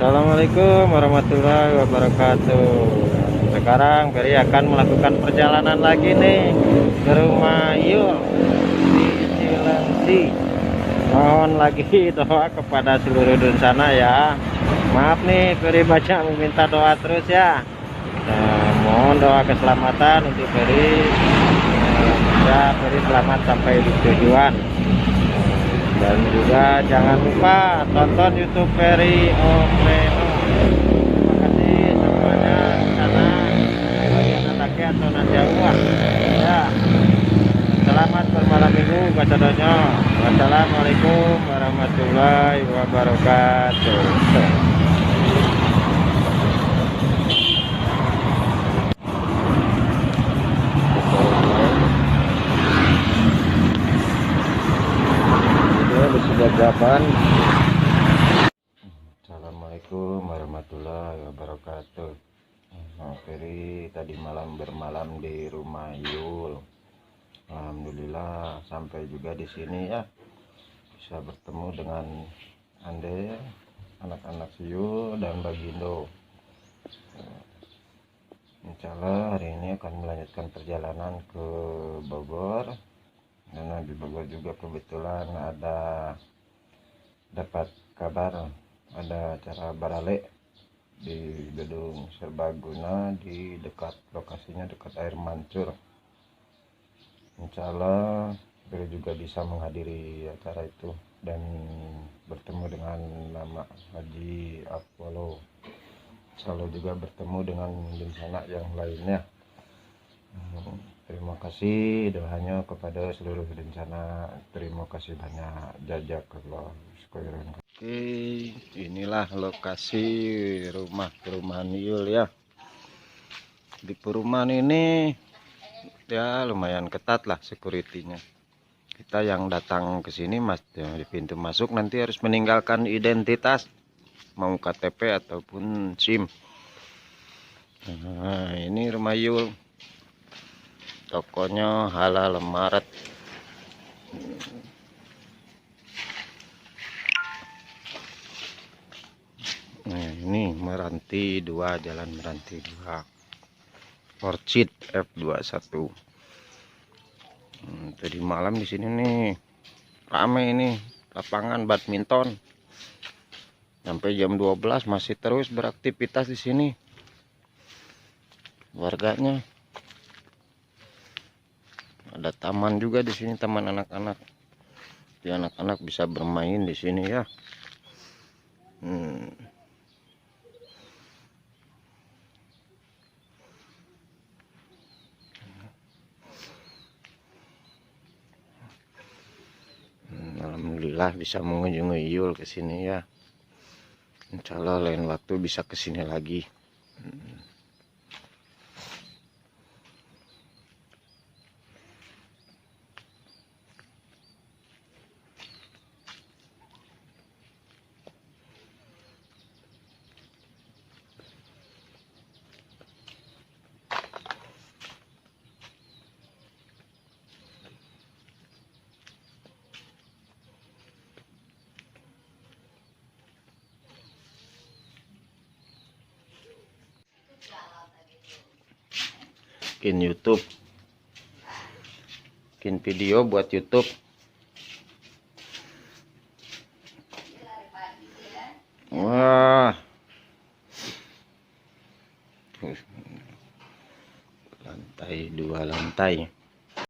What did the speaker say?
Assalamualaikum warahmatullahi wabarakatuh. Sekarang Ferry akan melakukan perjalanan lagi nih ke rumah Yul di Cilengsi. Mohon lagi doa kepada seluruh dunia sana ya. Maaf nih Ferry banyak meminta doa terus ya. Mohon doa keselamatan untuk Ferry. Ya, Ferry selamat sampai di tujuan. Dan juga jangan lupa tonton YouTube Ferry Om Reno. Terima kasih semuanya karena bagian anaknya atau Najwa. Ya. Selamat bermalam minggu baca doanya. Wassalamualaikum warahmatullahi wabarakatuh. Gagapan. Assalamualaikum warahmatullahi wabarakatuh. Ferry tadi malam bermalam di rumah Yul. Alhamdulillah sampai juga di sini ya, bisa bertemu dengan Ande, anak-anak Yul dan Bagindo. Insyaallah hari ini akan melanjutkan perjalanan ke Bogor. Karena di Bogor juga kebetulan dapat kabar ada acara barale di gedung serbaguna di dekat lokasinya, dekat air mancur. Insyaallah Ferry juga bisa menghadiri acara itu dan bertemu dengan Mama Haji Apollo. Insyaallah juga bertemu dengan bencana yang lainnya. Terima kasih doanya kepada seluruh rencana. Terima kasih banyak. Jazakallah khairan. Oke, inilah lokasi perumahan Yul ya. Di perumahan ini ya lumayan ketat lah security-nya. Kita yang datang ke sini Mas ya, di pintu masuk nanti harus meninggalkan identitas, mau KTP ataupun SIM. Nah, ini rumah Yul. Tokonya halal Maret. Nah, ini Meranti 2, Jalan Meranti 2. Orchid F21. Tadi malam di sini nih rame ini lapangan badminton. Sampai jam 12 masih terus beraktivitas di sini. Warganya. Ada taman juga di sini, taman anak-anak. Jadi anak-anak bisa bermain di sini ya. Alhamdulillah bisa mengunjungi Yul ke sini ya. Insyaallah lain waktu bisa ke sini lagi. Bikin YouTube, bikin video buat YouTube. Wah, lantai 2 lantai.